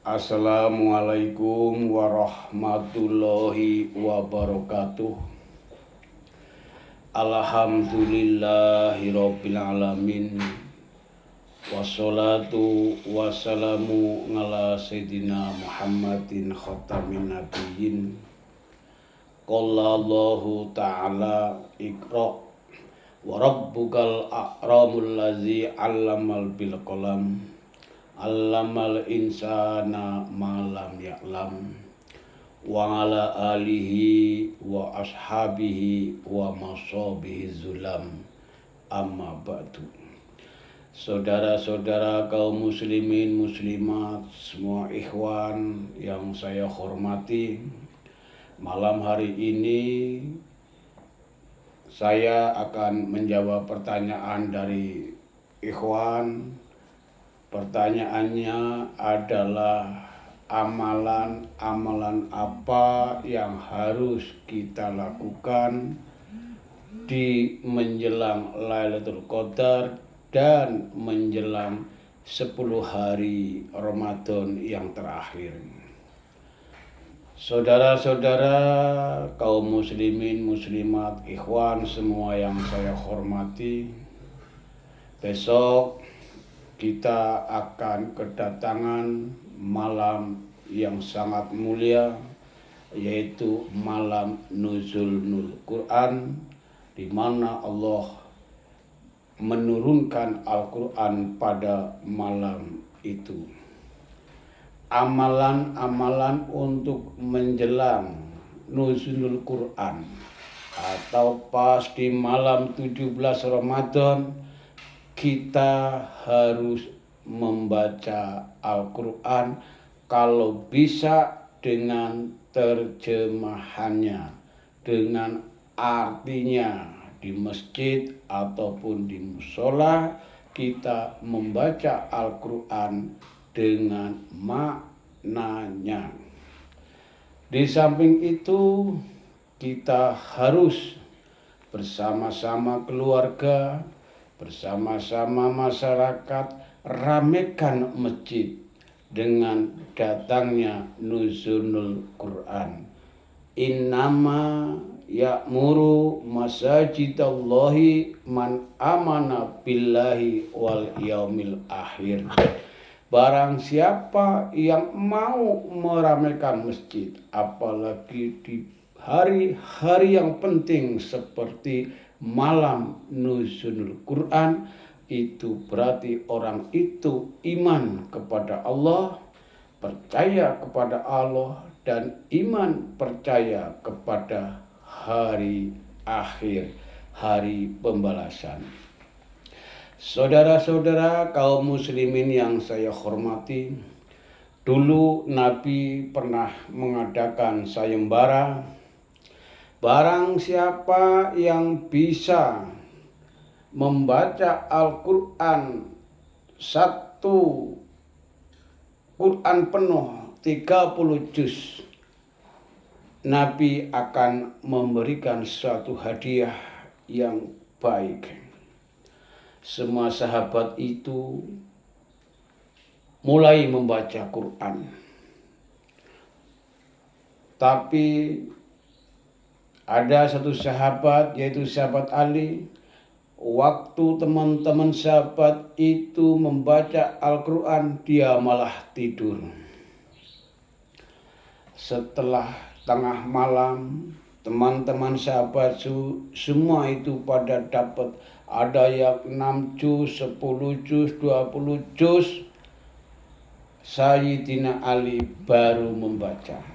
Assalamualaikum warahmatullahi wabarakatuh. Alhamdulillahirabbil alamin. Wassalatu wassalamu ala sayyidina Muhammadin khatamin nabiyyin. Qala Allahu ta'ala iqra wa rabbukal akramul ladzi 'allamal bil qalam. Allamal insana malam ya'lam wa ala alihi wa ashabihi wa masabihi zulam amma ba'du. Saudara-saudara kaum muslimin muslimat, semua ikhwan yang saya hormati, malam hari ini saya akan menjawab pertanyaan dari ikhwan. Pertanyaannya adalah amalan-amalan apa yang harus kita lakukan di menjelang Lailatul Qadar dan menjelang 10 hari Ramadan yang terakhir. Saudara-saudara kaum muslimin muslimat, ikhwan semua yang saya hormati, besok kita akan kedatangan malam yang sangat mulia, yaitu malam nuzulul Quran, di mana Allah menurunkan Al-Quran pada malam itu. Amalan-amalan untuk menjelang nuzulul Quran atau pas di malam 17 Ramadan, kita harus membaca Al-Quran, kalau bisa dengan terjemahannya, dengan artinya di masjid ataupun di musola. Kita membaca Al-Quran dengan maknanya. Di samping itu, kita harus bersama-sama keluarga, bersama-sama masyarakat, ramekan masjid dengan datangnya nuzulul Quran. Innama ya'muru masajidallahi man amana billahi wal yaumil akhir. Barang siapa yang mau meramaikan masjid, apalagi di hari-hari yang penting seperti malam nuzulul Quran, itu berarti orang itu iman kepada Allah, percaya kepada Allah, dan iman percaya kepada hari akhir, hari pembalasan. Saudara-saudara kaum muslimin yang saya hormati, dulu Nabi pernah mengadakan sayembara. Barang siapa yang bisa membaca Al-Quran satu Quran penuh 30 juz, Nabi akan memberikan suatu hadiah yang baik. Semua sahabat itu mulai membaca Quran. Tapi ada satu sahabat, yaitu sahabat Ali. Waktu teman-teman sahabat itu membaca Al-Quran, dia malah tidur. Setelah tengah malam, teman-teman sahabat semua itu pada dapat, ada yang 6 juz, 10 juz, 20 juz. Sayyidina Ali baru membaca.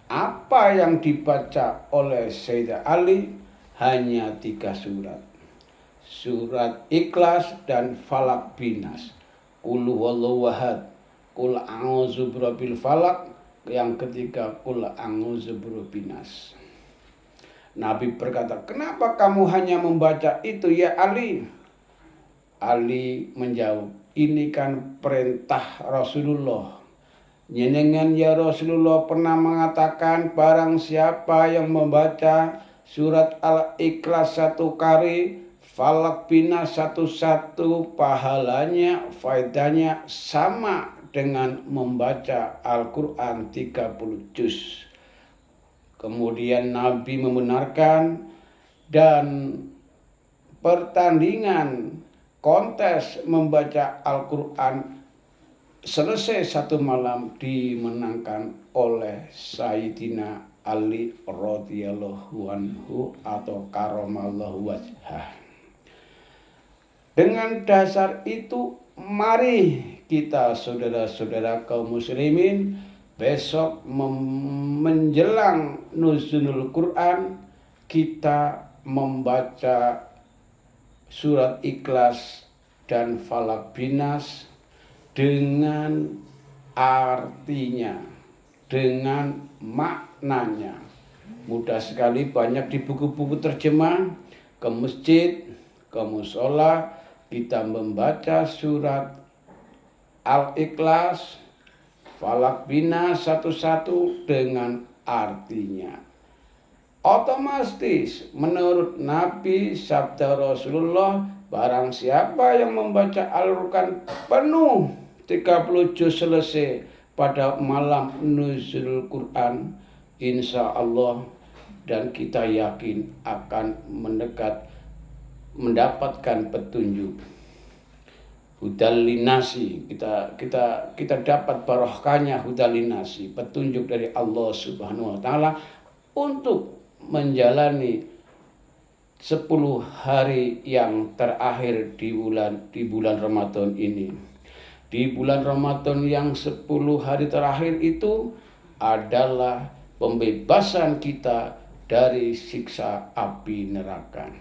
Apa yang dibaca oleh Sayyidina Ali hanya 3 surat. Surat Ikhlas dan Falak Binas. Qul huwallahu ahad, Qul a'udzu birabbil falaq, yang ketiga Qul a'udzu birabbin nas. Nabi berkata, "Kenapa kamu hanya membaca itu ya Ali?" Ali menjawab, "Ini kan perintah Rasulullah. Nyenengan ya Rasulullah pernah mengatakan, barang siapa yang membaca surat Al-Ikhlas 1 kali, Falak Binas 1, pahalanya, faedahnya sama dengan membaca Al-Quran 30 juz. Kemudian Nabi membenarkan dan pertandingan kontes membaca Al-Quran selesai satu malam dimenangkan oleh Sayyidina Ali radhiyallahu anhu atau karamallahu wajhah. Dengan dasar itu, mari kita saudara-saudara kaum muslimin besok menjelang nuzulul Quran kita membaca surat Ikhlas dan Falaq Binas dengan artinya, dengan maknanya. Mudah sekali banyak di buku-buku terjemah, ke masjid, ke musola, kita membaca surat Al-Ikhlas, Falaq Binas satu-satu dengan artinya. Otomatis menurut Nabi sabda Rasulullah, barang siapa yang membaca Al-Quran penuh 30 juz selesai pada malam nuzul Quran, insya Allah dan kita yakin akan mendapatkan petunjuk. Hudalinasi, kita dapat barokahnya hudalinasi, petunjuk dari Allah Subhanahu wa taala untuk menjalani 10 hari yang terakhir di bulan Ramadan ini. Di bulan Ramadan yang 10 hari terakhir itu adalah pembebasan kita dari siksa api neraka.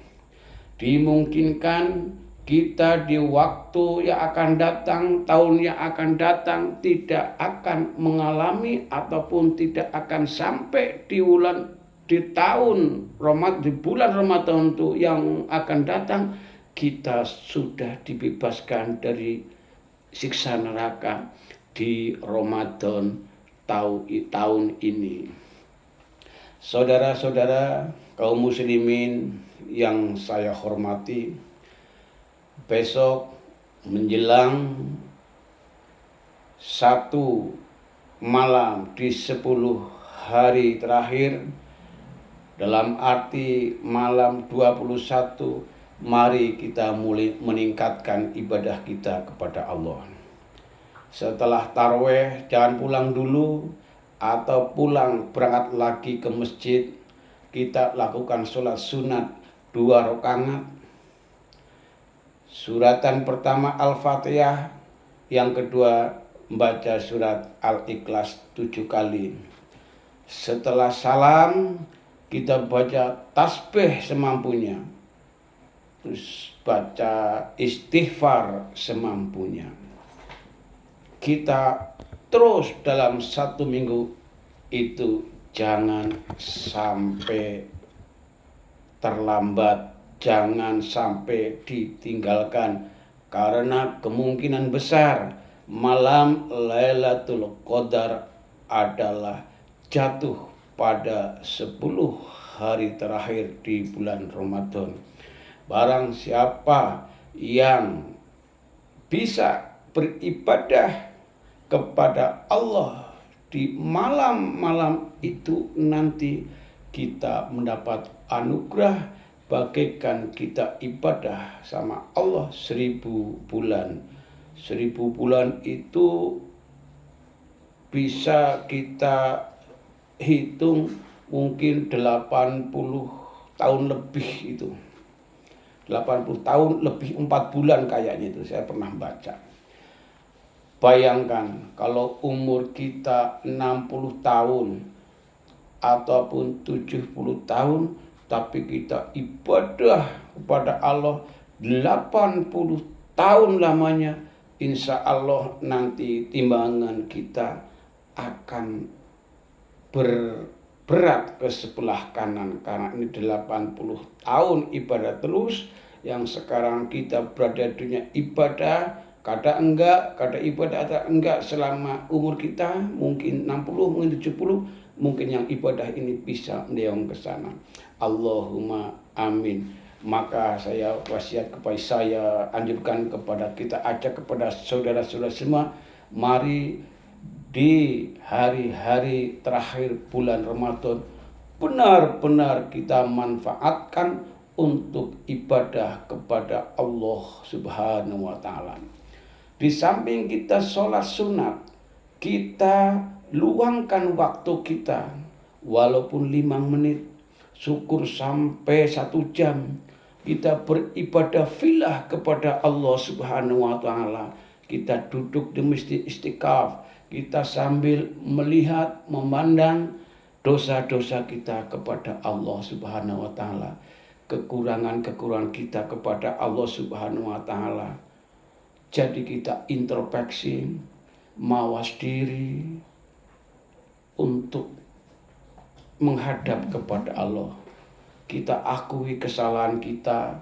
Dimungkinkan kita di waktu yang akan datang, tahun yang akan datang tidak akan mengalami ataupun tidak akan sampai di bulan Ramadan itu yang akan datang, kita sudah dibebaskan dari siksa neraka di Ramadan tahun ini. Saudara-saudara kaum muslimin yang saya hormati, besok menjelang satu malam di 10 hari terakhir, dalam arti malam 21, mari kita mulai meningkatkan ibadah kita kepada Allah. Setelah taraweh jangan pulang dulu atau pulang berangkat lagi ke masjid, kita lakukan sholat sunat 2 rakaat. Suratan pertama Al-Fatihah, yang kedua membaca surat Al-Ikhlas 7 kali. Setelah salam kita baca tasbih semampunya, terus baca istighfar semampunya. Kita terus dalam 1 minggu itu jangan sampai terlambat, jangan sampai ditinggalkan, karena kemungkinan besar malam Lailatul Qadar adalah jatuh pada 10 hari terakhir di bulan Ramadan. Barang siapa yang bisa beribadah kepada Allah di malam-malam itu, nanti kita mendapat anugerah bagaikan kita ibadah sama Allah 1000 bulan. 1000 bulan itu bisa kita hitung mungkin 80 tahun lebih itu. 80 tahun lebih 4 bulan kayaknya itu, saya pernah baca. Bayangkan kalau umur kita 60 tahun ataupun 70 tahun, tapi kita ibadah kepada Allah 80 tahun lamanya, insya Allah nanti timbangan kita akan berat ke sebelah kanan, karena ini 80 tahun ibadah terus. Yang sekarang kita berada di dunia ibadah, kadang ibadah atau enggak selama umur kita mungkin 60, mungkin 70, mungkin yang ibadah ini bisa mendeong ke sana. Allahumma amin. Maka saya wasiat kepada, saya anjurkan kepada, kita ajak kepada saudara-saudara semua, Mari di hari-hari terakhir bulan Ramadan benar-benar kita manfaatkan untuk ibadah kepada Allah Subhanahu wa Ta'ala. Di samping kita sholat sunat, kita luangkan waktu kita walaupun 5 menit, syukur sampai 1 jam. Kita beribadah filah kepada Allah Subhanahu wa Ta'ala. Kita duduk di masjid Istiqaf, kita sambil melihat, memandang dosa-dosa kita kepada Allah Subhanahu wa Ta'ala, kekurangan-kekurangan kita kepada Allah Subhanahu wa Ta'ala. Jadi kita introspeksi, mawas diri untuk menghadap kepada Allah. Kita akui kesalahan kita,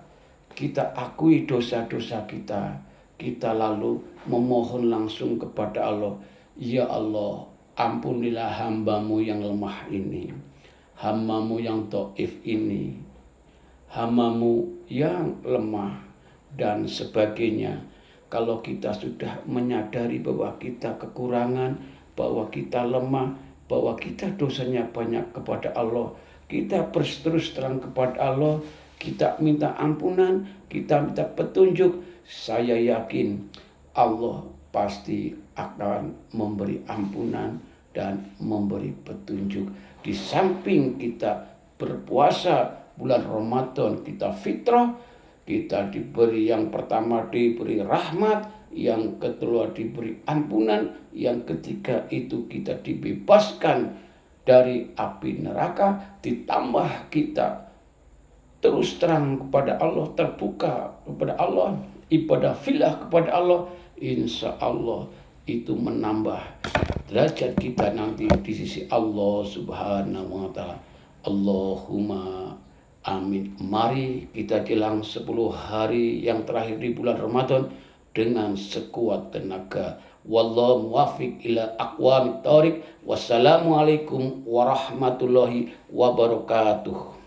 kita akui dosa-dosa kita lalu memohon langsung kepada Allah. Ya Allah, ampunilah hambamu yang lemah ini, hambamu yang dhaif ini, hambamu yang lemah dan sebagainya. Kalau kita sudah menyadari bahwa kita kekurangan, bahwa kita lemah, bahwa kita dosanya banyak kepada Allah, kita berterus terang kepada Allah, kita minta ampunan, kita minta petunjuk, saya yakin Allah pasti akan memberi ampunan dan memberi petunjuk. Di samping kita berpuasa bulan Ramadan, kita fitrah, kita diberi yang pertama diberi rahmat, yang kedua diberi ampunan, yang ketiga itu kita dibebaskan dari api neraka, ditambah kita terus terang kepada Allah, terbuka kepada Allah, ibadah filah kepada Allah, insya Allah itu menambah derajat kita nanti di sisi Allah Subhanahu wa Ta'ala. Allahumma amin. Mari kita jelang 10 hari yang terakhir di bulan Ramadan dengan sekuat tenaga. Wallahu muwaffiq ila aqwamit thoriq. Wassalamualaikum warahmatullahi wabarakatuh.